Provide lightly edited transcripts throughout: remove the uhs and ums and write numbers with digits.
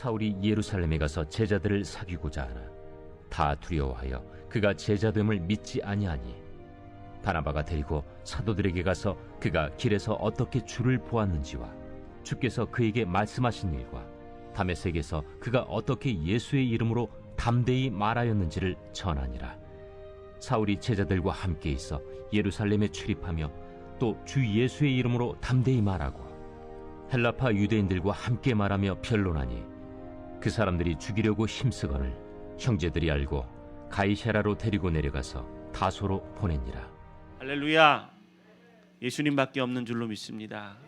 사울이 예루살렘에 가서 제자들을 사귀고자 하나 다 두려워하여 그가 제자됨을 믿지 아니하니 바나바가 데리고 사도들에게 가서 그가 길에서 어떻게 주를 보았는지와 주께서 그에게 말씀하신 일과 다메섹에서 그가 어떻게 예수의 이름으로 담대히 말하였는지를 전하니라. 사울이 제자들과 함께 있어 예루살렘에 출입하며 또 주 예수의 이름으로 담대히 말하고 헬라파 유대인들과 함께 말하며 변론하니 그 사람들이 죽이려고 힘쓰거늘 형제들이 알고 가이사랴로 데리고 내려가서 다소로 보내니라. 할렐루야. 예수님밖에 없는 줄로 믿습니다.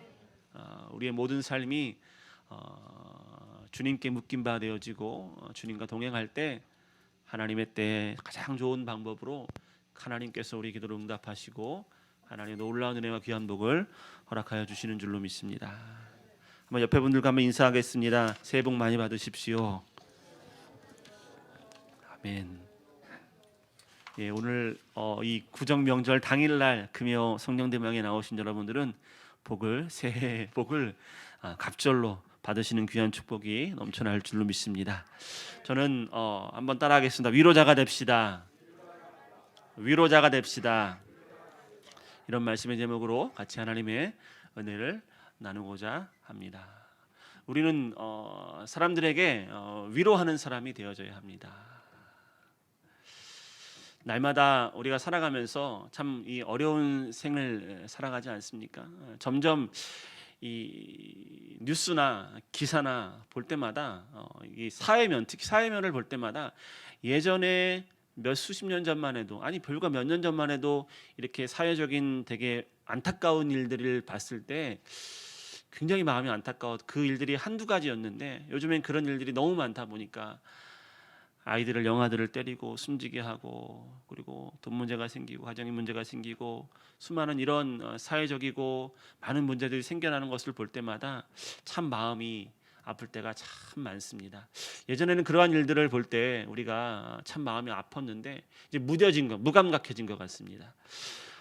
우리의 모든 삶이 주님께 묶인 바 되어지고 주님과 동행할 때 하나님의 때에 가장 좋은 방법으로 하나님께서 우리 기도를 응답하시고 하나님의 놀라운 은혜와 귀한 복을 허락하여 주시는 줄로 믿습니다. 한번 옆에 분들과 한번 인사하겠습니다. 새해 복 많이 받으십시오. 아멘. 예, 오늘 이 구정 명절 당일날 금요 성령대명에 나오신 여러분들은 새해 복을 갑절로 받으시는 귀한 축복이 넘쳐날 줄로 믿습니다. 저는 한번 따라하겠습니다. 위로자가 됩시다. 위로자가 됩시다. 이런 말씀의 제목으로 같이 하나님의 은혜를 나누고자 합니다. 우리는 사람들에게 위로하는 사람이 되어져야 합니다. 날마다 우리가 살아가면서 참 이 어려운 생을 살아가지 않습니까? 점점 이 뉴스나 기사나 볼 때마다 이 사회면, 특히 사회면을 볼 때마다 예전에 몇 수십 년 전만 해도, 아니 불과 몇 년 전만 해도 이렇게 사회적인 되게 안타까운 일들을 봤을 때 굉장히 마음이 안타까워. 그 일들이 한두 가지였는데 요즘엔 그런 일들이 너무 많다 보니까 아이들을, 영아들을 때리고 숨지게 하고, 그리고 돈 문제가 생기고 가정의 문제가 생기고 수많은 이런 사회적이고 많은 문제들이 생겨나는 것을 볼 때마다 참 마음이 아플 때가 참 많습니다. 예전에는 그러한 일들을 볼 때 우리가 참 마음이 아팠는데 이제 무감각해진 것 같습니다.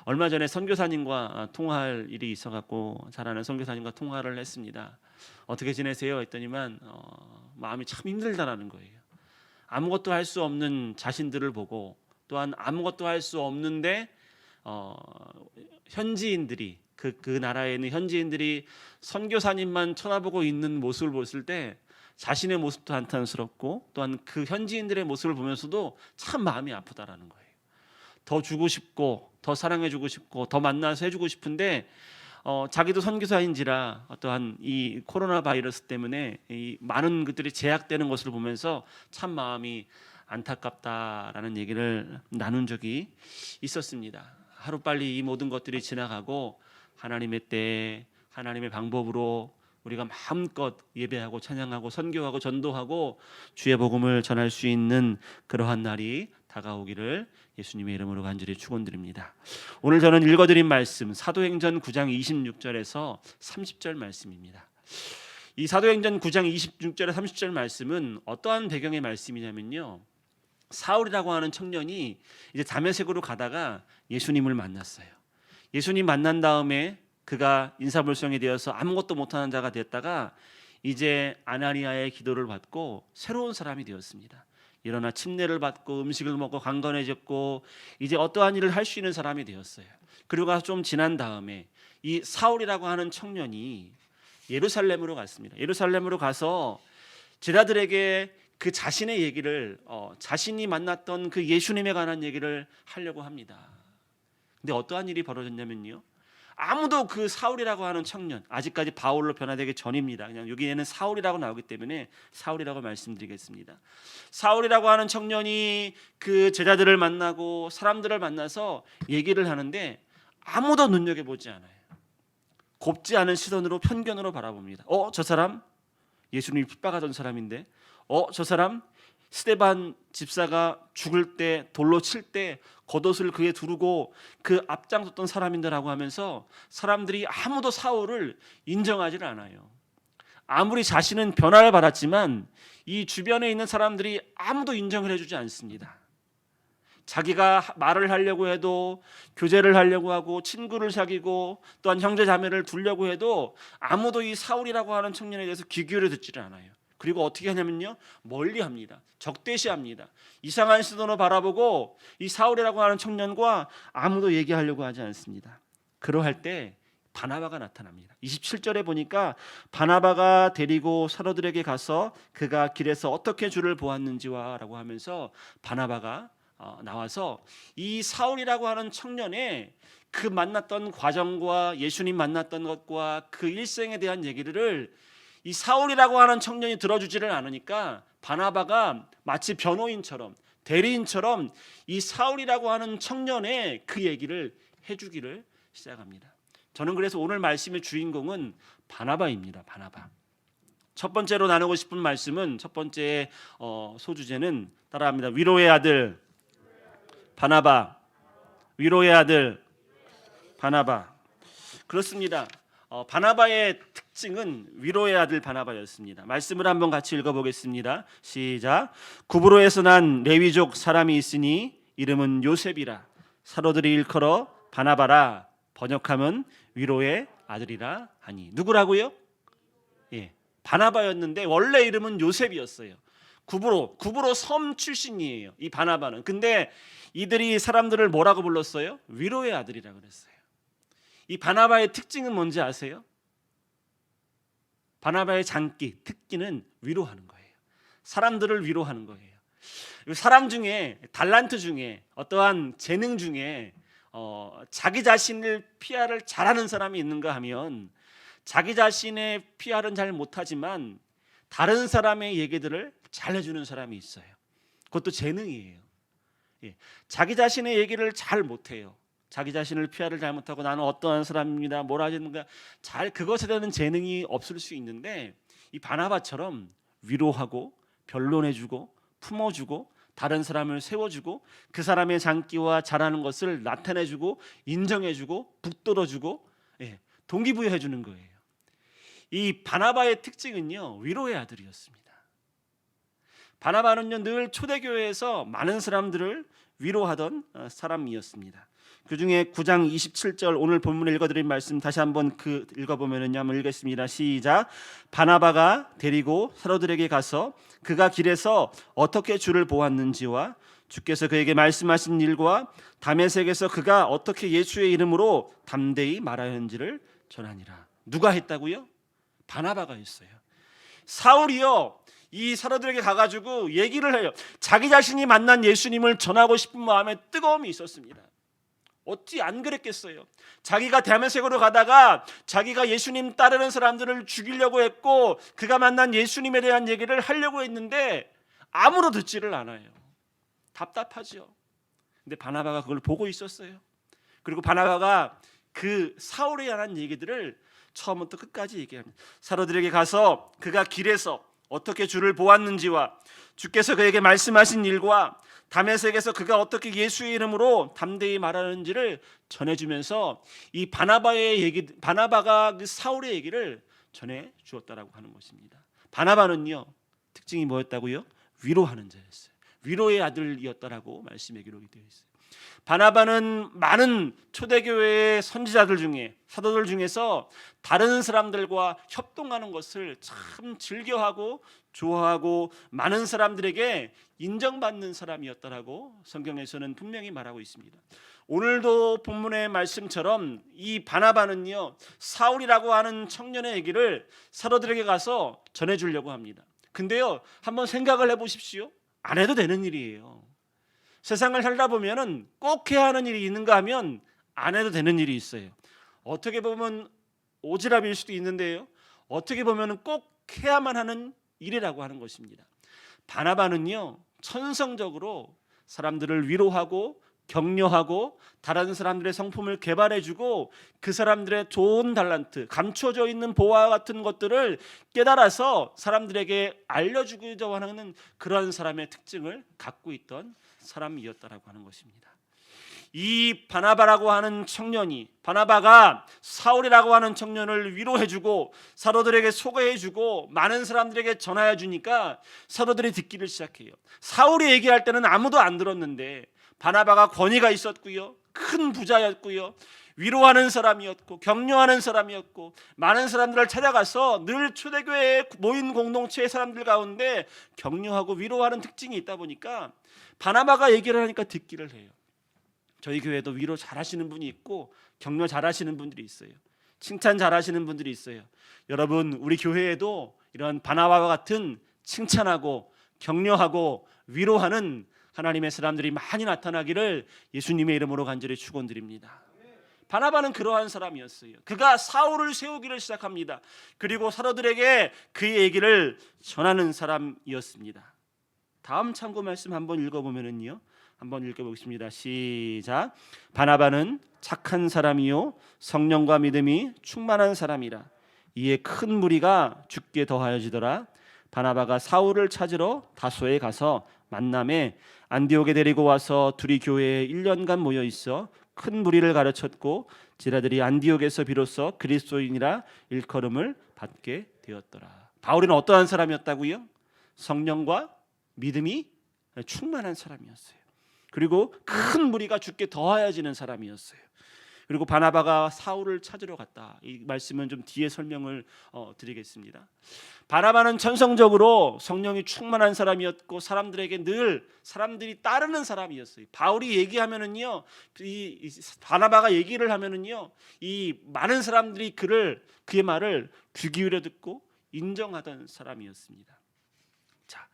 얼마 전에 선교사님과 통화할 일이 있어갖고 잘 아는 선교사님과 통화를 했습니다. 어떻게 지내세요? 했더니만 마음이 참 힘들다라는 거예요. 아무것도 할 수 없는 자신들을 보고 또한 아무것도 할 수 없는데 현지인들이 그 나라에 있는 현지인들이 선교사님만 쳐다보고 있는 모습을 봤을 때 자신의 모습도 한탄스럽고 또한 그 현지인들의 모습을 보면서도 참 마음이 아프다라는 거예요. 더 주고 싶고 더 사랑해주고 싶고 더 만나서 해주고 싶은데 자기도 선교사인지라 어떠한 이 코로나 바이러스 때문에 이 많은 것들이 제약되는 것을 보면서 참 마음이 안타깝다라는 얘기를 나눈 적이 있었습니다. 하루빨리 이 모든 것들이 지나가고 하나님의 때에 하나님의 방법으로 우리가 마음껏 예배하고 찬양하고 선교하고 전도하고 주의 복음을 전할 수 있는 그러한 날이 다가오기를 예수님의 이름으로 간절히 축원드립니다. 오늘 저는 읽어드린 말씀 사도행전 9장 26절에서 30절 말씀입니다. 이 사도행전 9장 26절에 30절 말씀은 어떠한 배경의 말씀이냐면요, 사울이라고 하는 청년이 이제 다메섹으로 가다가 예수님을 만났어요. 예수님 만난 다음에 그가 인사불성이 되어서 아무것도 못하는 자가 됐다가 이제 아나니아의 기도를 받고 새로운 사람이 되었습니다. 일어나 침례를 받고 음식을 먹고 강건해졌고 이제 어떠한 일을 할 수 있는 사람이 되었어요. 그리고 좀 지난 다음에 이 사울이라고 하는 청년이 예루살렘으로 갔습니다. 예루살렘으로 가서 제자들에게 그 자신의 얘기를 자신이 만났던 그 예수님에 관한 얘기를 하려고 합니다. 근데 어떠한 일이 벌어졌냐면요, 아무도 그 사울이라고 하는 청년, 아직까지 바울로 변화되기 전입니다. 그냥 여기에는 사울이라고 나오기 때문에 사울이라고 말씀드리겠습니다. 사울이라고 하는 청년이 그 제자들을 만나고 사람들을 만나서 얘기를 하는데 아무도 눈여겨보지 않아요. 곱지 않은 시선으로, 편견으로 바라봅니다. 저 사람 예수님이 핍박하던 사람인데, 저 사람 스데반 집사가 죽을 때 돌로 칠 때 겉옷을 그에 두르고 그 앞장섰던 사람인데라고 하면서 사람들이 아무도 사울을 인정하지 않아요. 아무리 자신은 변화를 받았지만 이 주변에 있는 사람들이 아무도 인정을 해주지 않습니다. 자기가 말을 하려고 해도, 교제를 하려고 하고, 친구를 사귀고 또한 형제 자매를 두려고 해도 아무도 이 사울이라고 하는 청년에 대해서 귀 기울여 듣지를 않아요. 그리고 어떻게 하냐면요, 멀리합니다. 적대시합니다. 이상한 시선으로 바라보고 이 사울이라고 하는 청년과 아무도 얘기하려고 하지 않습니다. 그러할 때 바나바가 나타납니다. 27절에 보니까 바나바가 데리고 사도들에게 가서 그가 길에서 어떻게 주를 보았는지와 라고 하면서 바나바가 나와서 이 사울이라고 하는 청년의 그 만났던 과정과 예수님 만났던 것과 그 일생에 대한 얘기를 이 사울이라고 하는 청년이 들어주지를 않으니까 바나바가 마치 변호인처럼 대리인처럼 이 사울이라고 하는 청년의 그 얘기를 해주기를 시작합니다. 저는 그래서 오늘 말씀의 주인공은 바나바입니다. 바나바. 첫 번째로 나누고 싶은 말씀은 첫 번째 소주제는 따라합니다. 위로의 아들 바나바. 위로의 아들 바나바. 그렇습니다. 바나바의 특징은 위로의 아들 바나바였습니다. 말씀을 한번 같이 읽어보겠습니다. 시작. 구브로에서 난 레위족 사람이 있으니 이름은 요셉이라. 사도들이 일컬어 바나바라. 번역하면 위로의 아들이라 하니. 누구라고요? 예, 바나바였는데 원래 이름은 요셉이었어요. 구브로 섬 출신이에요. 이 바나바는. 근데 이들이 사람들을 뭐라고 불렀어요? 위로의 아들이라고 그랬어요. 이 바나바의 특징은 뭔지 아세요? 바나바의 장기, 특기는 위로하는 거예요. 사람들을 위로하는 거예요. 사람 중에 달란트 중에 어떠한 재능 중에 자기 자신을 PR을 잘하는 사람이 있는가 하면 자기 자신의 PR은 잘 못하지만 다른 사람의 얘기들을 잘 해주는 사람이 있어요. 그것도 재능이에요. 예. 자기 자신의 얘기를 잘 못해요. 자기 자신을 PR을 잘 못하고 나는 어떠한 사람입니다. 뭘 하는가 잘 그것에 대한 재능이 없을 수 있는데 이 바나바처럼 위로하고 변론해주고 품어주고 다른 사람을 세워주고 그 사람의 장기와 잘하는 것을 나타내주고 인정해주고 북돋아주고 동기부여해주는 거예요. 이 바나바의 특징은요, 위로의 아들이었습니다. 바나바는요, 늘 초대교회에서 많은 사람들을 위로하던 사람이었습니다. 그중에 9장 27절 오늘 본문에 읽어드린 말씀 다시 한번 읽어보면은요, 한번 읽겠습니다. 시작. 바나바가 데리고 사도들에게 가서 그가 길에서 어떻게 주를 보았는지와 주께서 그에게 말씀하신 일과 다메섹에서 그가 어떻게 예수의 이름으로 담대히 말하였는지를 전하니라. 누가 했다고요? 바나바가 했어요. 사울이요, 이 사도들에게 가가지고 얘기를 해요. 자기 자신이 만난 예수님을 전하고 싶은 마음에 뜨거움이 있었습니다. 어찌 안 그랬겠어요? 자기가 다메섹으로 가다가 자기가 예수님 따르는 사람들을 죽이려고 했고 그가 만난 예수님에 대한 얘기를 하려고 했는데 아무도 듣지를 않아요. 답답하죠. 근데 바나바가 그걸 보고 있었어요. 그리고 바나바가 그 사울에 관한 얘기들을 처음부터 끝까지 얘기합니다. 사도들에게 가서 그가 길에서 어떻게 주를 보았는지와 주께서 그에게 말씀하신 일과 다메섹에서 그가 어떻게 예수의 이름으로 담대히 말하는지를 전해주면서 이 바나바가 그 사울의 얘기를 전해 주었다라고 하는 것입니다. 바나바는요, 특징이 뭐였다고요? 위로하는 자였어요. 위로의 아들이었다라고 말씀에 기록이 되어 있어요. 바나바는 많은 초대교회의 선지자들 중에 사도들 중에서 다른 사람들과 협동하는 것을 참 즐겨하고 좋아하고 많은 사람들에게 인정받는 사람이었다라고 성경에서는 분명히 말하고 있습니다. 오늘도 본문의 말씀처럼 이 바나바는요, 사울이라고 하는 청년의 얘기를 사도들에게 가서 전해주려고 합니다. 근데요, 한번 생각을 해보십시오. 안 해도 되는 일이에요. 세상을 살다 보면은 꼭 해야 하는 일이 있는가 하면 안 해도 되는 일이 있어요. 어떻게 보면 오지랖일 수도 있는데요, 어떻게 보면은 꼭 해야만 하는 일이라고 하는 것입니다. 바나바는요, 천성적으로 사람들을 위로하고 격려하고 다른 사람들의 성품을 개발해주고 그 사람들의 좋은 달란트, 감춰져 있는 보화와 같은 것들을 깨달아서 사람들에게 알려주고자 하는 그런 사람의 특징을 갖고 있던 사람이었다라고 하는 것입니다. 이 바나바라고 하는 청년이, 바나바가 사울이라고 하는 청년을 위로해주고 사도들에게 소개해주고 많은 사람들에게 전하여주니까 사도들이 듣기를 시작해요. 사울이 얘기할 때는 아무도 안 들었는데 바나바가 권위가 있었고요, 큰 부자였고요, 위로하는 사람이었고 격려하는 사람이었고 많은 사람들을 찾아가서 늘 초대교회에 모인 공동체의 사람들 가운데 격려하고 위로하는 특징이 있다 보니까 바나바가 얘기를 하니까 듣기를 해요. 저희 교회도 위로 잘하시는 분이 있고 격려 잘하시는 분들이 있어요. 칭찬 잘하시는 분들이 있어요. 여러분, 우리 교회에도 이런 바나바와 같은 칭찬하고 격려하고 위로하는 하나님의 사람들이 많이 나타나기를 예수님의 이름으로 간절히 축원드립니다. 바나바는 그러한 사람이었어요. 그가 사울을 세우기를 시작합니다. 그리고 사도들에게 그의 얘기를 전하는 사람이었습니다. 다음 참고 말씀 한번 읽어보면은요, 한번 읽어보겠습니다. 시작. 바나바는 착한 사람이요 성령과 믿음이 충만한 사람이라. 이에 큰 무리가 죽게 더하여지더라. 바나바가 사울을 찾으러 다소에 가서 만남에 안디옥에 데리고 와서 둘이 교회에 1년간 모여 있어 큰 무리를 가르쳤고 제자들이 안디옥에서 비로소 그리스도인이라 일컬음을 받게 되었더라. 바울은 어떠한 사람이었다고요? 성령과 믿음이 충만한 사람이었어요. 그리고 큰 무리가 죽게 더하여지는 사람이었어요. 그리고 바나바가 사울을 찾으러 갔다. 이 말씀은 좀 뒤에 설명을 드리겠습니다. 바나바는 천성적으로 성령이 충만한 사람이었고 사람들에게 늘 사람들이 따르는 사람이었어요. 바울이 얘기하면은요, 이 바나바가 얘기를 하면은요, 이 많은 사람들이 그의 말을 귀 기울여 듣고 인정하던 사람이었습니다. 자,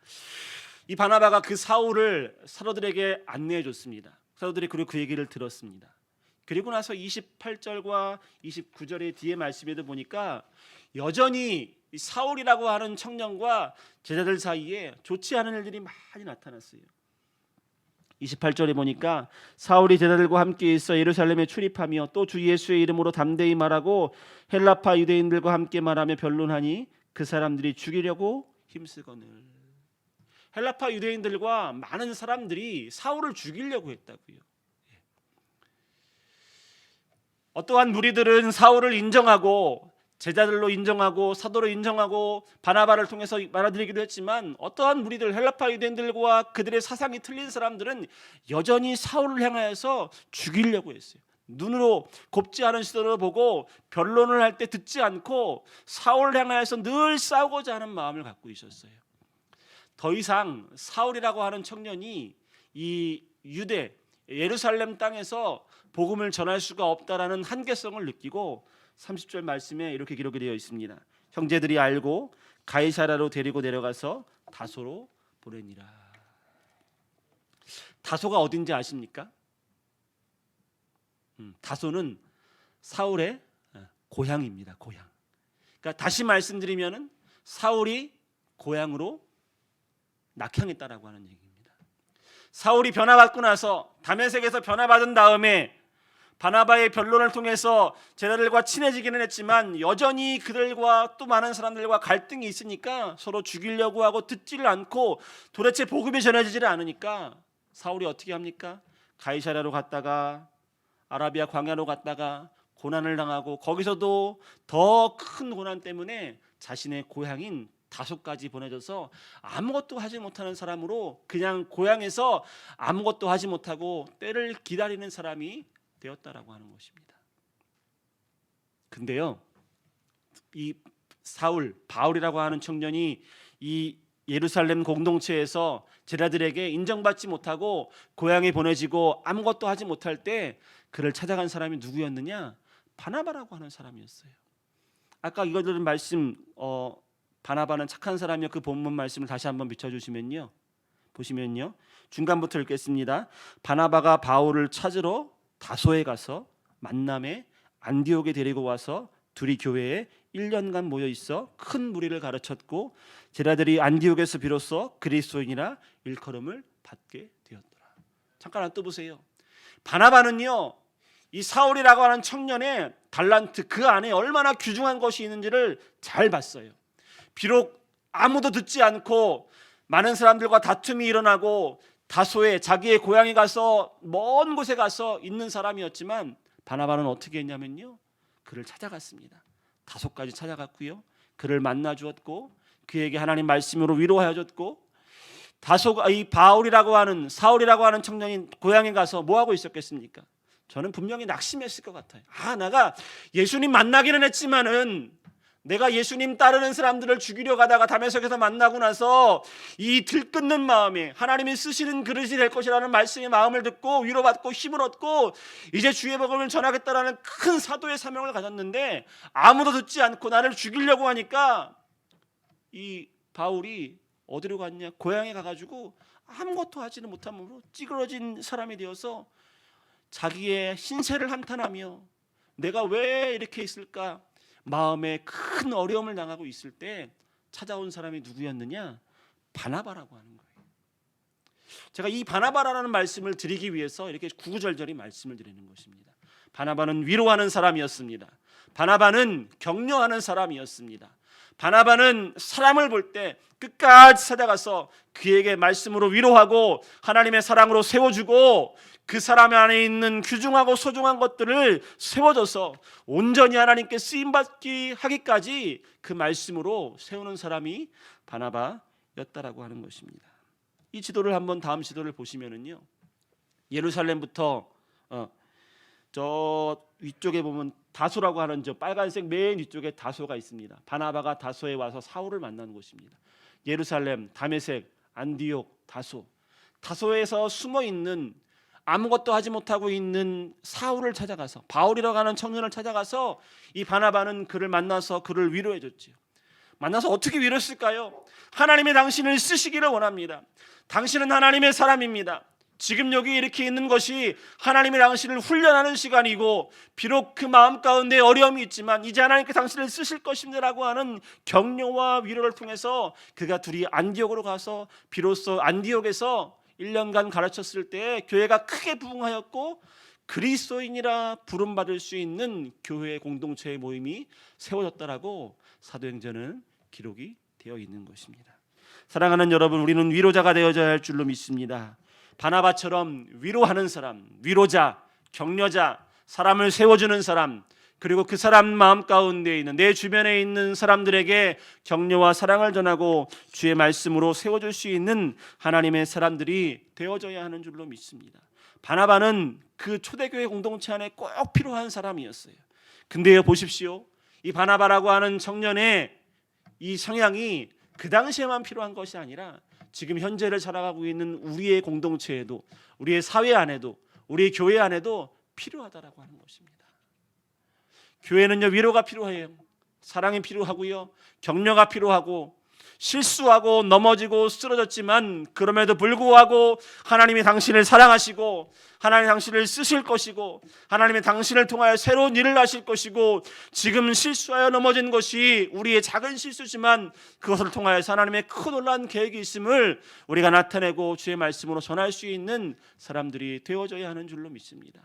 이 바나바가 그 사울을 사도들에게 안내해 줬습니다. 사도들이 그리고 그 얘기를 들었습니다. 그리고 나서 28절과 29절의 뒤에 말씀에도 보니까 여전히 사울이라고 하는 청년과 제자들 사이에 좋지 않은 일들이 많이 나타났어요. 28절에 보니까 사울이 제자들과 함께 있어 예루살렘에 출입하며 또 주 예수의 이름으로 담대히 말하고 헬라파 유대인들과 함께 말하며 변론하니 그 사람들이 죽이려고 힘쓰거늘. 헬라파 유대인들과 많은 사람들이 사울을 죽이려고 했다고요. 어떠한 무리들은 사울을 인정하고 제자들로 인정하고 사도로 인정하고 바나바를 통해서 말아들이기도 했지만 어떠한 무리들 헬라파 유대인들과 그들의 사상이 틀린 사람들은 여전히 사울을 향하여서 죽이려고 했어요. 눈으로 곱지 않은 시선으로 보고 변론을 할 때 듣지 않고 사울을 향하여서 늘 싸우고자 하는 마음을 갖고 있었어요. 더 이상 사울이라고 하는 청년이 이 유대 예루살렘 땅에서 복음을 전할 수가 없다라는 한계성을 느끼고 30절 말씀에 이렇게 기록이 되어 있습니다. 형제들이 알고 가이사라로 데리고 내려가서 다소로 보내니라. 다소가 어딘지 아십니까? 다소는 사울의 고향입니다. 고향. 그러니까 다시 말씀드리면은 사울이 고향으로 낙향했다라고 하는 얘기입니다. 사울이 변화받고 나서 다메섹에서 변화받은 다음에 바나바의 변론을 통해서 제자들과 친해지기는 했지만 여전히 그들과 또 많은 사람들과 갈등이 있으니까 서로 죽이려고 하고 듣지를 않고 도대체 복음이 전해지지를 않으니까 사울이 어떻게 합니까? 가이사랴로 갔다가 아라비아 광야로 갔다가 고난을 당하고 거기서도 더 큰 고난 때문에 자신의 고향인 다소까지 보내져서 아무것도 하지 못하는 사람으로 그냥 고향에서 아무것도 하지 못하고 때를 기다리는 사람이 되었다라고 하는 것입니다. 근데요, 이 사울, 바울이라고 하는 청년이 이 예루살렘 공동체에서 제자들에게 인정받지 못하고 고향에 보내지고 아무것도 하지 못할 때 그를 찾아간 사람이 누구였느냐? 바나바라고 하는 사람이었어요. 아까 이거 들은 말씀 바나바는 착한 사람이요. 그 본문 말씀을 다시 한번 비춰주시면요, 보시면요, 중간부터 읽겠습니다. 바나바가 바울을 찾으러 다소에 가서 만남에 안디옥에 데리고 와서 둘이 교회에 1년간 모여 있어 큰 무리를 가르쳤고 제자들이 안디옥에서 비로소 그리스도인이라 일컬음을 받게 되었더라. 잠깐 또 보세요. 바나바는요, 이 사울이라고 하는 청년의 달란트, 그 안에 얼마나 귀중한 것이 있는지를 잘 봤어요. 비록 아무도 듣지 않고 많은 사람들과 다툼이 일어나고 다소에 자기의 고향에 가서 먼 곳에 가서 있는 사람이었지만 바나바는 어떻게 했냐면요, 그를 찾아갔습니다. 다소까지 찾아갔고요, 그를 만나 주었고 그에게 하나님 말씀으로 위로하여 줬고, 다소가 이 바울이라고 하는 사울이라고 하는 청년이 고향에 가서 뭐 하고 있었겠습니까? 저는 분명히 낙심했을 것 같아요. 내가 예수님 만나기는 했지만은 내가 예수님 따르는 사람들을 죽이려 가다가 다메섹에서 만나고 나서 이 들끓는 마음에 하나님이 쓰시는 그릇이 될 것이라는 말씀의 마음을 듣고 위로받고 힘을 얻고 이제 주의 복음을 전하겠다라는 큰 사도의 사명을 가졌는데 아무도 듣지 않고 나를 죽이려고 하니까 이 바울이 어디로 갔냐? 고향에 가가지고 아무것도 하지는 못함으로 찌그러진 사람이 되어서 자기의 신세를 한탄하며 내가 왜 이렇게 있을까? 마음에 큰 어려움을 당하고 있을 때 찾아온 사람이 누구였느냐? 바나바라고 하는 거예요. 제가 이 바나바라는 말씀을 드리기 위해서 이렇게 구구절절히 말씀을 드리는 것입니다. 바나바는 위로하는 사람이었습니다. 바나바는 격려하는 사람이었습니다. 바나바는 사람을 볼 때 끝까지 찾아가서 그에게 말씀으로 위로하고 하나님의 사랑으로 세워주고 그 사람 안에 있는 귀중하고 소중한 것들을 세워줘서 온전히 하나님께 쓰임받기 하기까지 그 말씀으로 세우는 사람이 바나바였다라고 하는 것입니다. 이 지도를 한번 다음 지도를 보시면은요, 예루살렘부터 저 위쪽에 보면 다소라고 하는 저 빨간색 맨 위쪽에 다소가 있습니다. 바나바가 다소에 와서 사울을 만나는 곳입니다. 예루살렘, 다메섹, 안디옥, 다소. 다소에서 숨어 있는 아무것도 하지 못하고 있는 사울을 찾아가서 바울이라고 하는 청년을 찾아가서 이 바나바는 그를 만나서 그를 위로해 줬지요. 만나서 어떻게 위로했을까요? 하나님의 당신을 쓰시기를 원합니다. 당신은 하나님의 사람입니다. 지금 여기 이렇게 있는 것이 하나님의 당신을 훈련하는 시간이고 비록 그 마음 가운데 어려움이 있지만 이제 하나님께 당신을 쓰실 것입니다라고 하는 격려와 위로를 통해서 그가 둘이 안디옥으로 가서 비로소 안디옥에서 1년간 가르쳤을 때 교회가 크게 부흥하였고 그리스도인이라 부름받을 수 있는 교회 공동체의 모임이 세워졌다라고 사도행전은 기록이 되어 있는 것입니다. 사랑하는 여러분, 우리는 위로자가 되어져야 할 줄로 믿습니다. 바나바처럼 위로하는 사람, 위로자, 격려자, 사람을 세워주는 사람, 그리고 그 사람 마음 가운데 있는 내 주변에 있는 사람들에게 격려와 사랑을 전하고 주의 말씀으로 세워줄 수 있는 하나님의 사람들이 되어져야 하는 줄로 믿습니다. 바나바는 그 초대교회 공동체 안에 꼭 필요한 사람이었어요. 근데요, 보십시오. 이 바나바라고 하는 청년의 이 성향이 그 당시에만 필요한 것이 아니라 지금 현재를 살아가고 있는 우리의 공동체에도, 우리의 사회 안에도, 우리의 교회 안에도 필요하다라고 하는 것입니다. 교회는요, 위로가 필요해요. 사랑이 필요하고요, 격려가 필요하고, 실수하고 넘어지고 쓰러졌지만 그럼에도 불구하고 하나님이 당신을 사랑하시고 하나님이 당신을 쓰실 것이고 하나님이 당신을 통하여 새로운 일을 하실 것이고 지금 실수하여 넘어진 것이 우리의 작은 실수지만 그것을 통하여서 하나님의 큰 놀라운 계획이 있음을 우리가 나타내고 주의 말씀으로 전할 수 있는 사람들이 되어져야 하는 줄로 믿습니다.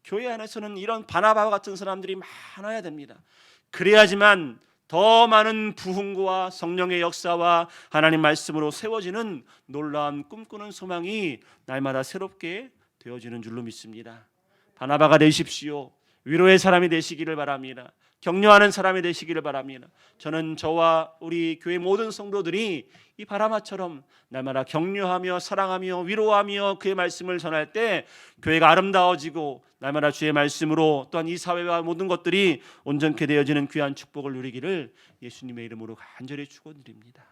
교회 안에서는 이런 바나바와 같은 사람들이 많아야 됩니다. 그래야지만 더 많은 부흥과 성령의 역사와 하나님 말씀으로 세워지는 놀라운 꿈꾸는 소망이 날마다 새롭게 되어지는 줄로 믿습니다. 바나바가 되십시오. 위로의 사람이 되시기를 바랍니다. 격려하는 사람이 되시기를 바랍니다. 저는 저와 우리 교회 모든 성도들이 이 바나바처럼 날마다 격려하며 사랑하며 위로하며 그의 말씀을 전할 때 교회가 아름다워지고 날마다 주의 말씀으로 또한 이 사회와 모든 것들이 온전케 되어지는 귀한 축복을 누리기를 예수님의 이름으로 간절히 축원드립니다.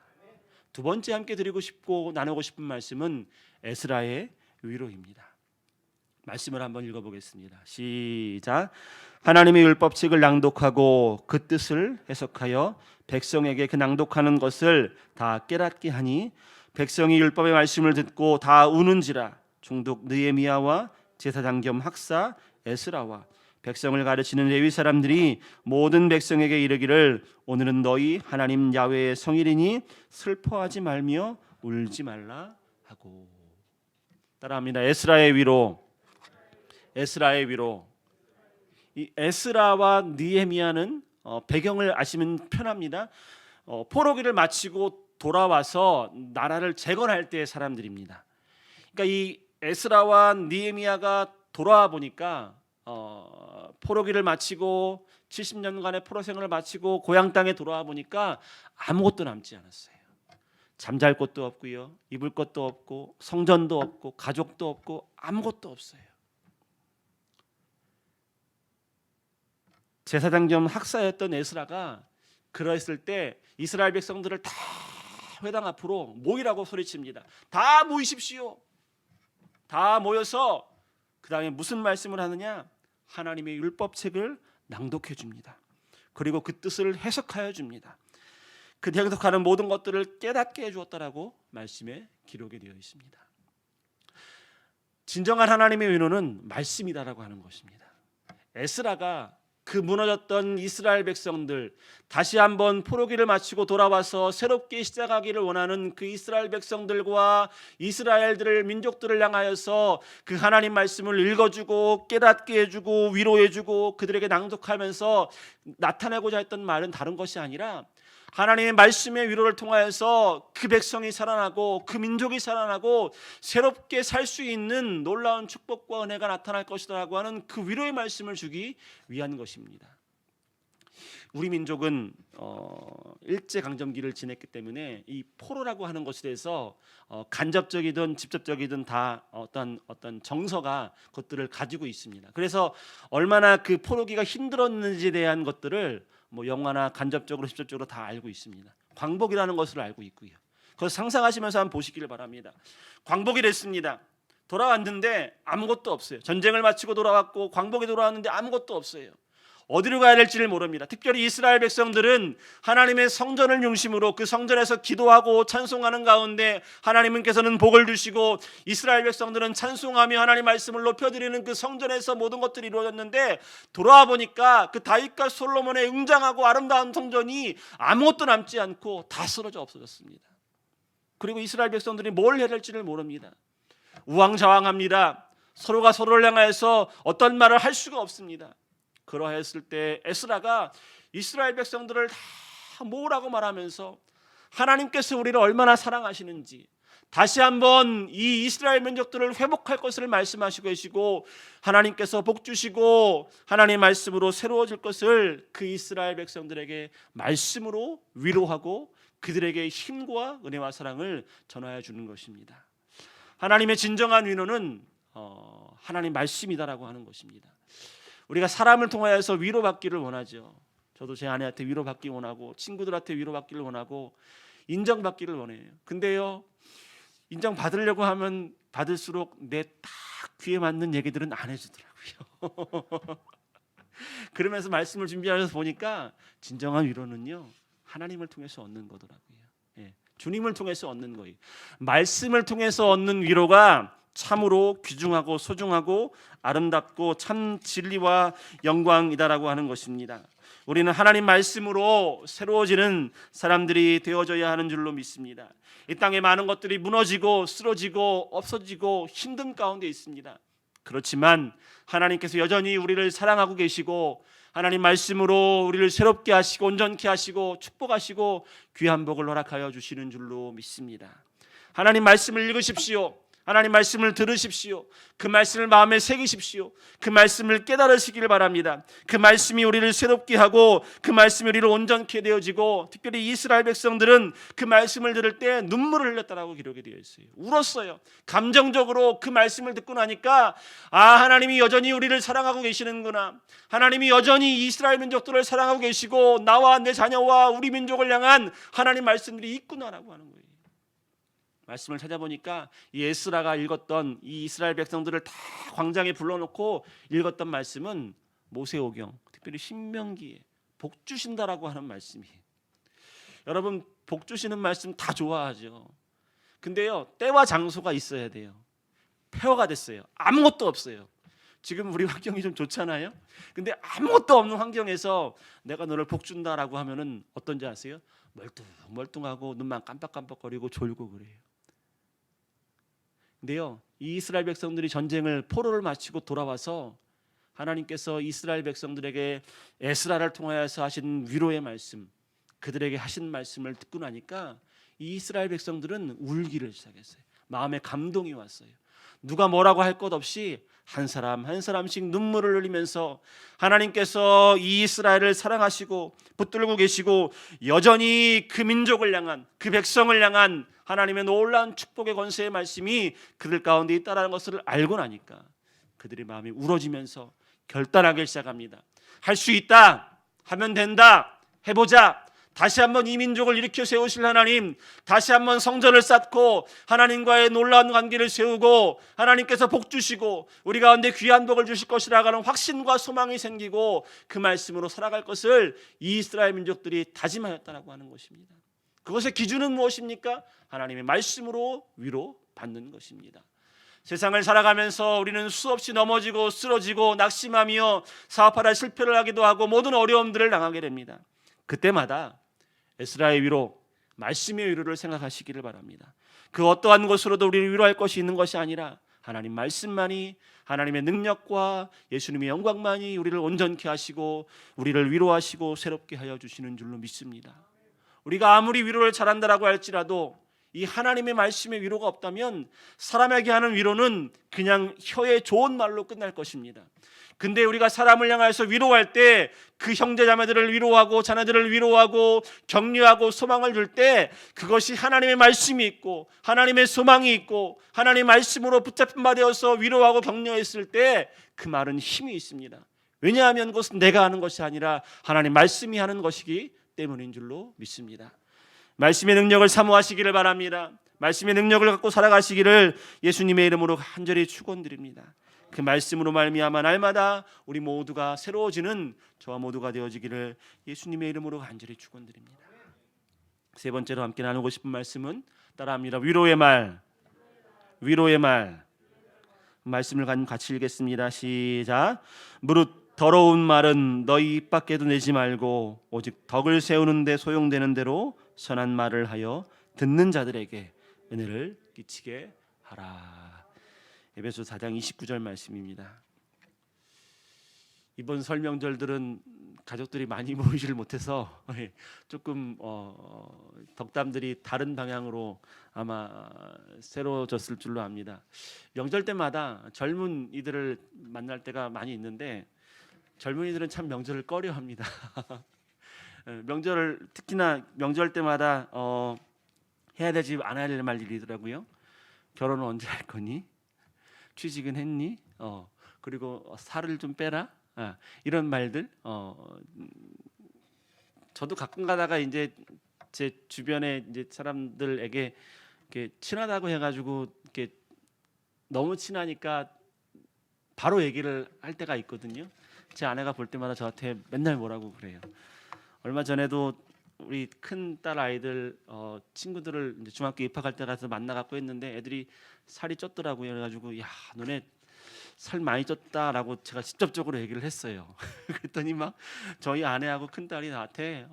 두 번째 함께 드리고 싶고 나누고 싶은 말씀은 에스라의 위로입니다. 말씀을 한번 읽어보겠습니다. 시작. 하나님의 율법책을 낭독하고 그 뜻을 해석하여 백성에게 그 낭독하는 것을 다 깨닫게 하니 백성이 율법의 말씀을 듣고 다 우는지라. 총독 느헤미야와 제사장 겸 학사 에스라와 백성을 가르치는 레위 사람들이 모든 백성에게 이르기를 오늘은 너희 하나님 야훼의 성일이니 슬퍼하지 말며 울지 말라 하고. 따라합니다. 에스라의 위로. 에스라의 위로. 이 에스라와 느헤미야는 배경을 아시면 편합니다. 포로기를 마치고 돌아와서 나라를 재건할 때의 사람들입니다. 그러니까 이 에스라와 느헤미야가 돌아와 보니까 포로기를 마치고 70년간의 포로 생활을 마치고 고향 땅에 돌아와 보니까 아무것도 남지 않았어요. 잠잘 곳도 없고요, 입을 것도 없고, 성전도 없고, 가족도 없고, 아무것도 없어요. 제사장 겸 학사였던 에스라가 그랬을 때 이스라엘 백성들을 다 회당 앞으로 모이라고 소리칩니다. 다 모이십시오. 다 모여서 그 다음에 무슨 말씀을 하느냐? 하나님의 율법책을 낭독해 줍니다. 그리고 그 뜻을 해석하여 줍니다. 그 해석하는 모든 것들을 깨닫게 해주었다라고 말씀에 기록이 되어 있습니다. 진정한 하나님의 의논은 말씀이다라고 하는 것입니다. 에스라가 그 무너졌던 이스라엘 백성들 다시 한번 포로기를 마치고 돌아와서 새롭게 시작하기를 원하는 그 이스라엘 백성들과 이스라엘들을 민족들을 향하여서 그 하나님 말씀을 읽어주고 깨닫게 해주고 위로해주고 그들에게 낭독하면서 나타내고자 했던 말은 다른 것이 아니라 하나님의 말씀의 위로를 통하여서 그 백성이 살아나고 그 민족이 살아나고 새롭게 살 수 있는 놀라운 축복과 은혜가 나타날 것이라고 하는 그 위로의 말씀을 주기 위한 것입니다. 우리 민족은 일제강점기를 지냈기 때문에 이 포로라고 하는 것에 대해서 간접적이든 직접적이든 다 어떤 정서가 그것들을 가지고 있습니다. 그래서 얼마나 그 포로기가 힘들었는지에 대한 것들을 영화나 간접적으로 직접적으로 다 알고 있습니다. 광복이라는 것을 알고 있고요. 그래서 상상하시면서 한번 보시기를 바랍니다. 광복이 됐습니다. 돌아왔는데 아무것도 없어요. 전쟁을 마치고 돌아왔고 광복이 돌아왔는데 아무것도 없어요. 어디로 가야 될지를 모릅니다. 특별히 이스라엘 백성들은 하나님의 성전을 중심으로 그 성전에서 기도하고 찬송하는 가운데 하나님께서는 복을 주시고 이스라엘 백성들은 찬송하며 하나님 말씀을 높여드리는 그 성전에서 모든 것들이 이루어졌는데 돌아와 보니까 그 다윗과 솔로몬의 웅장하고 아름다운 성전이 아무것도 남지 않고 다 쓰러져 없어졌습니다. 그리고 이스라엘 백성들이 뭘 해야 될지를 모릅니다. 우왕좌왕합니다. 서로가 서로를 향하여서 어떤 말을 할 수가 없습니다. 그러했을 때 에스라가 이스라엘 백성들을 다 모으라고 말하면서 하나님께서 우리를 얼마나 사랑하시는지 다시 한번 이 이스라엘 민족들을 회복할 것을 말씀하시고 계시고 하나님께서 복 주시고 하나님 말씀으로 새로워질 것을 그 이스라엘 백성들에게 말씀으로 위로하고 그들에게 힘과 은혜와 사랑을 전하여 주는 것입니다. 하나님의 진정한 위로는 하나님 말씀이다라고 하는 것입니다. 우리가 사람을 통하여서 위로받기를 원하죠. 저도 제 아내한테 위로받기 원하고 친구들한테 위로받기를 원하고 인정받기를 원해요. 근데요, 인정받으려고 하면 받을수록 내 딱 귀에 맞는 얘기들은 안 해주더라고요. 그러면서 말씀을 준비하면서 보니까 진정한 위로는요, 하나님을 통해서 얻는 거더라고요. 주님을 통해서 얻는 거예요. 말씀을 통해서 얻는 위로가 참으로 귀중하고 소중하고 아름답고 참 진리와 영광이다라고 하는 것입니다. 우리는 하나님 말씀으로 새로워지는 사람들이 되어져야 하는 줄로 믿습니다. 이 땅에 많은 것들이 무너지고 쓰러지고 없어지고 힘든 가운데 있습니다. 그렇지만 하나님께서 여전히 우리를 사랑하고 계시고 하나님 말씀으로 우리를 새롭게 하시고 온전케 하시고 축복하시고 귀한 복을 허락하여 주시는 줄로 믿습니다. 하나님 말씀을 읽으십시오. 하나님 말씀을 들으십시오. 그 말씀을 마음에 새기십시오. 그 말씀을 깨달으시기를 바랍니다. 그 말씀이 우리를 새롭게 하고 그 말씀이 우리를 온전케 되어지고 특별히 이스라엘 백성들은 그 말씀을 들을 때 눈물을 흘렸다라고 기록이 되어 있어요. 울었어요. 감정적으로 그 말씀을 듣고 나니까 하나님이 여전히 우리를 사랑하고 계시는구나. 하나님이 여전히 이스라엘 민족들을 사랑하고 계시고 나와 내 자녀와 우리 민족을 향한 하나님 말씀들이 있구나라고 하는 거예요. 말씀을 찾아보니까 이 에스라가 읽었던 이 이스라엘 백성들을 다 광장에 불러놓고 읽었던 말씀은 모세오경, 특별히 신명기에 복 주신다라고 하는 말씀이에요. 여러분, 복 주시는 말씀 다 좋아하죠. 근데요, 때와 장소가 있어야 돼요. 폐허가 됐어요. 아무것도 없어요. 지금 우리 환경이 좀 좋잖아요. 근데 아무것도 없는 환경에서 내가 너를 복 준다라고 하면은 어떤지 아세요? 멀뚱멀뚱하고 눈만 깜빡깜빡거리고 졸고 그래요. 근데요, 이 이스라엘 백성들이 전쟁을 포로를 마치고 돌아와서 하나님께서 이스라엘 백성들에게 에스라를 통하여서 하신 위로의 말씀, 그들에게 하신 말씀을 듣고 나니까 이 이스라엘 백성들은 울기를 시작했어요. 마음에 감동이 왔어요. 누가 뭐라고 할 것 없이 한 사람 한 사람씩 눈물을 흘리면서 하나님께서 이 이스라엘을 사랑하시고 붙들고 계시고 여전히 그 민족을 향한 그 백성을 향한 하나님의 놀라운 축복의 권세의 말씀이 그들 가운데 있다는 것을 알고 나니까 그들의 마음이 울어지면서 결단하기 시작합니다. 할 수 있다, 하면 된다, 해보자. 다시 한번 이 민족을 일으켜 세우실 하나님, 다시 한번 성전을 쌓고 하나님과의 놀라운 관계를 세우고 하나님께서 복 주시고 우리 가운데 귀한 복을 주실 것이라고 하는 확신과 소망이 생기고 그 말씀으로 살아갈 것을 이 이스라엘 민족들이 다짐하였다라고 하는 것입니다. 그것의 기준은 무엇입니까? 하나님의 말씀으로 위로받는 것입니다. 세상을 살아가면서 우리는 수없이 넘어지고 쓰러지고 낙심하며 사업하다 실패를 하기도 하고 모든 어려움들을 당하게 됩니다. 그때마다 에스라의 위로, 말씀의 위로를 생각하시기를 바랍니다. 그 어떠한 것으로도 우리를 위로할 것이 있는 것이 아니라 하나님 말씀만이, 하나님의 능력과 예수님의 영광만이 우리를 온전케 하시고 우리를 위로하시고 새롭게 하여 주시는 줄로 믿습니다. 우리가 아무리 위로를 잘한다라고 할지라도 이 하나님의 말씀의 위로가 없다면 사람에게 하는 위로는 그냥 혀의 좋은 말로 끝날 것입니다. 근데 우리가 사람을 향해서 위로할 때 그 형제 자매들을 위로하고 자녀들을 위로하고 격려하고 소망을 줄 때 그것이 하나님의 말씀이 있고 하나님의 소망이 있고 하나님의 말씀으로 붙잡힌 바 되어서 위로하고 격려했을 때 그 말은 힘이 있습니다. 왜냐하면 그것은 내가 하는 것이 아니라 하나님 말씀이 하는 것이기 때문인 줄로 믿습니다. 말씀의 능력을 사모하시기를 바랍니다. 말씀의 능력을 갖고 살아가시기를 예수님의 이름으로 간절히 축원드립니다. 그 말씀으로 말미암아 날마다 우리 모두가 새로워지는 저와 모두가 되어지기를 예수님의 이름으로 간절히 축원드립니다. 세 번째로 함께 나누고 싶은 말씀은 따라합니다. 위로의 말, 위로의 말. 말씀을 같이 읽겠습니다. 시작. 무릇 더러운 말은 너희 입 밖에도 내지 말고 오직 덕을 세우는 데 소용되는 대로 선한 말을 하여 듣는 자들에게 은혜를 끼치게 하라. 에베소 4장 29절 말씀입니다. 이번 설 명절들은 가족들이 많이 모이질 못해서 조금 덕담들이 다른 방향으로 아마 새로워졌을 줄로 압니다. 명절 때마다 젊은이들을 만날 때가 많이 있는데 젊은이들은 참 명절을 꺼려합니다. 명절을 특히나 명절 때마다 해야 되지 않아야 될 말들이더라고요. 결혼은 언제 할 거니? 취직은 했니? 그리고 살을 좀 빼라. 이런 말들. 저도 가끔 가다가 이제 제 주변에 이제 사람들에게 이렇게 친하다고 해가지고 이렇게 너무 친하니까 바로 얘기를 할 때가 있거든요. 제 아내가 볼 때마다 저한테 맨날 뭐라고 그래요. 얼마 전에도 우리 큰 딸 아이들 친구들을 이제 중학교 입학할 때 가서 만나갖고 했는데 애들이 살이 쪘더라고요. 그래가지고 야 너네 살 많이 쪘다라고 제가 직접적으로 얘기를 했어요. 그랬더니 막 저희 아내하고 큰 딸이 나한테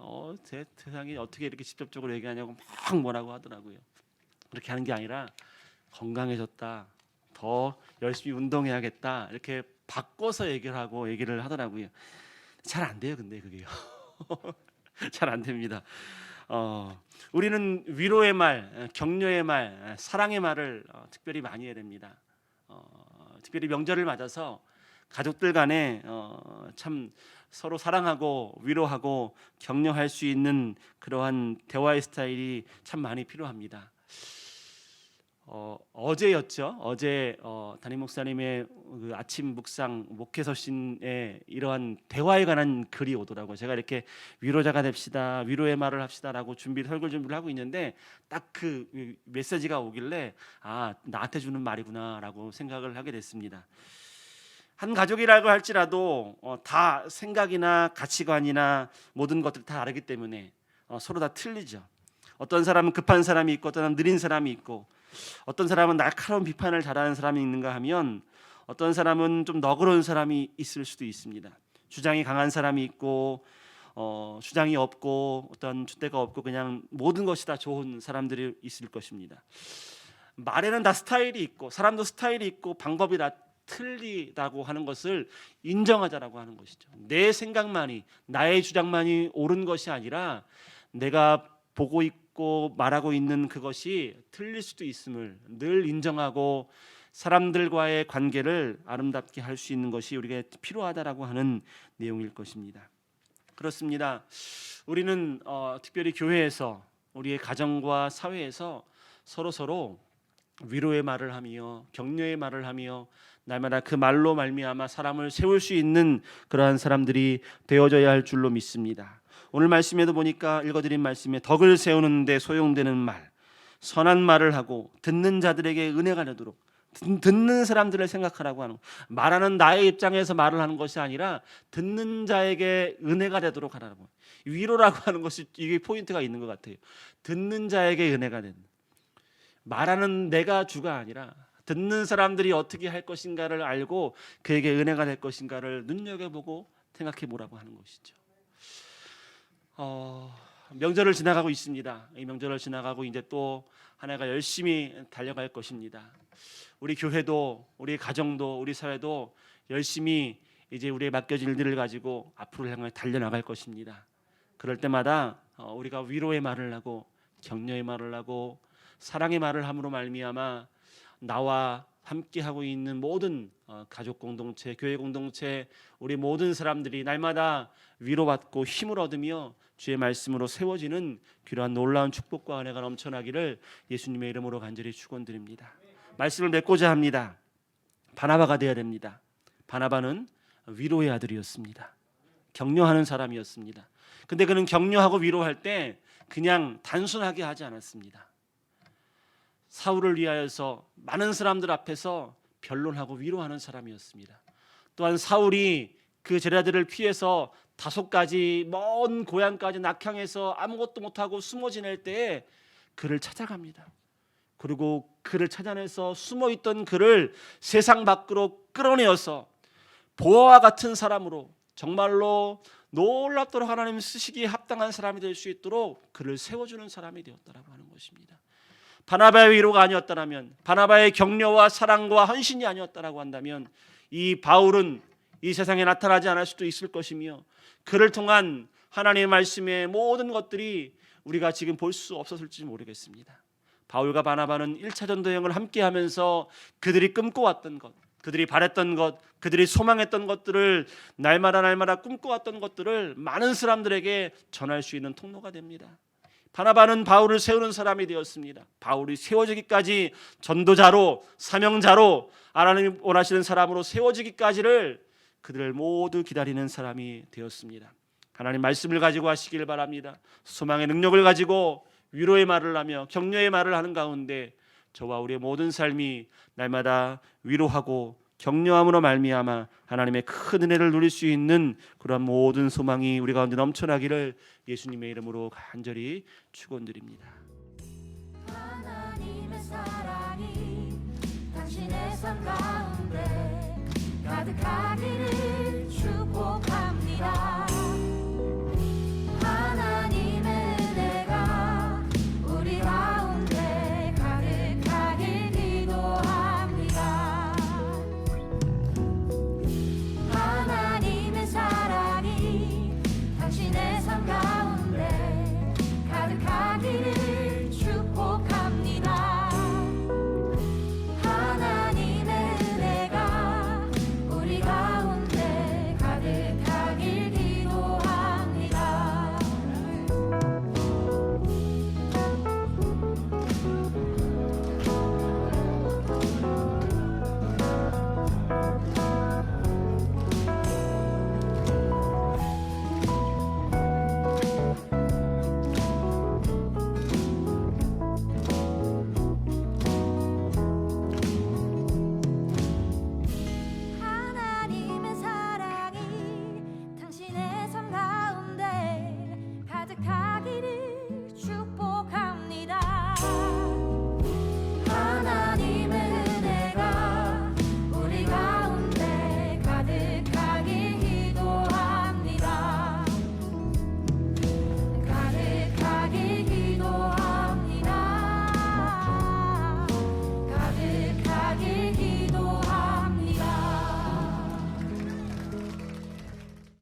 세상에 어떻게 이렇게 직접적으로 얘기하냐고 막 뭐라고 하더라고요. 그렇게 하는 게 아니라 건강해졌다, 더 열심히 운동해야겠다 이렇게 바꿔서 얘기를 하더라고요. 잘 안 돼요, 근데 그게요. 잘 안 됩니다. 우리는 위로의 말, 격려의 말, 사랑의 말을 특별히 많이 해야 됩니다. 특별히 명절을 맞아서 가족들 간에 참 서로 사랑하고 위로하고 격려할 수 있는 그러한 대화의 스타일이 참 많이 필요합니다. 어제였죠. 어제 담임 목사님의 그 아침 묵상 목회서신에 이러한 대화에 관한 글이 오더라고요. 제가 이렇게 위로자가 됩시다, 위로의 말을 합시다라고 설교 준비를 하고 있는데 딱 그 메시지가 오길래 나한테 주는 말이구나라고 생각을 하게 됐습니다. 한 가족이라고 할지라도 다 생각이나 가치관이나 모든 것들 다 다르기 때문에 서로 다 틀리죠. 어떤 사람은 급한 사람이 있고 어떤 사람은 느린 사람이 있고 어떤 사람은 날카로운 비판을 잘하는 사람이 있는가 하면 어떤 사람은 좀 너그러운 사람이 있을 수도 있습니다. 주장이 강한 사람이 있고 주장이 없고 어떤 줏대가 없고 그냥 모든 것이 다 좋은 사람들이 있을 것입니다. 말에는 다 스타일이 있고 사람도 스타일이 있고 방법이 다 틀리다고 하는 것을 인정하자라고 하는 것이죠. 내 생각만이 나의 주장만이 옳은 것이 아니라 내가 보고 있고 말하고 있는 그것이 틀릴 수도 있음을 늘 인정하고 사람들과의 관계를 아름답게 할 수 있는 것이 우리가 필요하다라고 하는 내용일 것입니다. 그렇습니다. 우리는 특별히 교회에서 우리의 가정과 사회에서 서로 위로의 말을 하며 격려의 말을 하며 날마다 그 말로 말미암아 사람을 세울 수 있는 그러한 사람들이 되어져야 할 줄로 믿습니다. 오늘 말씀에도 보니까 읽어드린 말씀에 덕을 세우는데 소용되는 말, 선한 말을 하고 듣는 자들에게 은혜가 되도록, 듣는 사람들을 생각하라고 하는, 말하는 나의 입장에서 말을 하는 것이 아니라 듣는 자에게 은혜가 되도록 하라고. 위로라고 하는 것이 이게 포인트가 있는 것 같아요. 듣는 자에게 은혜가 되는, 말하는 내가 주가 아니라 듣는 사람들이 어떻게 할 것인가를 알고 그에게 은혜가 될 것인가를 눈여겨보고 생각해 보라고 하는 것이죠. 명절을 지나가고 있습니다. 이 명절을 지나가고 이제 또 한 해가 열심히 달려갈 것입니다. 우리 교회도, 우리 가정도, 우리 사회도 열심히 이제 우리의 맡겨진 일들을 가지고 앞으로 향해 달려나갈 것입니다. 그럴 때마다 우리가 위로의 말을 하고 격려의 말을 하고 사랑의 말을 함으로 말미암아 나와 함께하고 있는 모든 가족 공동체, 교회 공동체, 우리 모든 사람들이 날마다 위로받고 힘을 얻으며 주의 말씀으로 세워지는 그러한 놀라운 축복과 은혜가 넘쳐나기를 예수님의 이름으로 간절히 축원드립니다. 말씀을 맺고자 합니다. 바나바가 되어야 됩니다. 바나바는 위로의 아들이었습니다. 격려하는 사람이었습니다. 근데 그는 격려하고 위로할 때 그냥 단순하게 하지 않았습니다. 사울을 위하여서 많은 사람들 앞에서 변론하고 위로하는 사람이었습니다. 또한 사울이 그 제자들을 피해서 5가지 먼 고향까지 낙향해서 아무것도 못하고 숨어 지낼 때에 그를 찾아갑니다. 그리고 그를 찾아내서 숨어있던 그를 세상 밖으로 끌어내어서 보아와 같은 사람으로 정말로 놀랍도록 하나님 쓰시기에 합당한 사람이 될 수 있도록 그를 세워주는 사람이 되었다라고 하는 것입니다. 바나바의 위로가 아니었다면, 바나바의 격려와 사랑과 헌신이 아니었다라고 한다면 이 바울은 이 세상에 나타나지 않을 수도 있을 것이며 그를 통한 하나님의 말씀의 모든 것들이 우리가 지금 볼 수 없었을지 모르겠습니다. 바울과 바나바는 1차 전도 여행을 함께 하면서 그들이 꿈꿔왔던 것, 그들이 바랬던 것, 그들이 소망했던 것들을 날마다 꿈꿔왔던 것들을 많은 사람들에게 전할 수 있는 통로가 됩니다. 바나바는 바울을 세우는 사람이 되었습니다. 바울이 세워지기까지 전도자로, 사명자로, 하나님이 원하시는 사람으로 세워지기까지를 그들을 모두 기다리는 사람이 되었습니다. 하나님 말씀을 가지고 하시길 바랍니다. 소망의 능력을 가지고 위로의 말을 하며 격려의 말을 하는 가운데 저와 우리의 모든 삶이 날마다 위로하고 격려함으로 말미암아 하나님의 큰 은혜를 누릴 수 있는 그런 모든 소망이 우리 가운데 넘쳐나기를 예수님의 이름으로 간절히 축원드립니다. 하나님의 사랑이 당신의 삶 가운데 가득하기를 축복합니다.